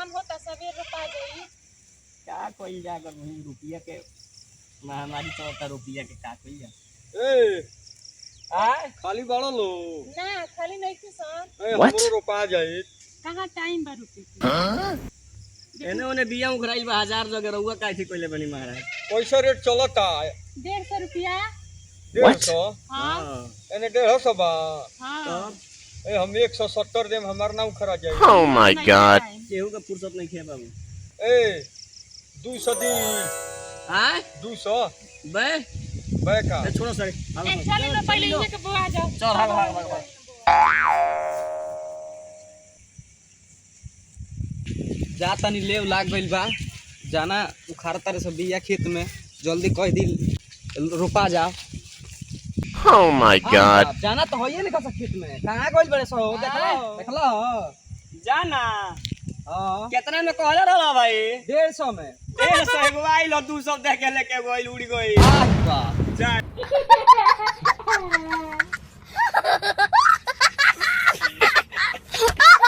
काम होता सवेर रोपा जाई। का कोई जा कर रुपया के महामारी चलता रुपया के का कोई जा ए आय खाली बाड़ो लो ना खाली नहीं थी सन। ए हमरो रोपा जाई। कहां टाइम बा रुपे के। एने ओने बिया उखराइल बा 1000 जगह रहुआ का थी कोइले बनी महाराज पैसा रेट चलता 150 रुपया। 150 हां एने 150 बा। हां तब ए हम 170 देम हमार ना उखरा जाई। Oh my god. केहू का फुर्सत नहीं खे बाबू ए 200 दी आय 200 बे बे का ए छोड़ो सर चले ना पहले इहे के बुआ जाओ। चल भाग जा तनी लेव लाग गइल बा जाना उखाड़ तारे सब बिया खेत में जल्दी कह दी रोपा जा। Oh my god. जाना तो होइए नहीं कसा खेत में कहां गइल बड़े सो देखला जाना हां कितना में कहले रहला भाई 150 में 150 एगो आइल 200 देख के लेके गइल उड़ गइल आज बा जा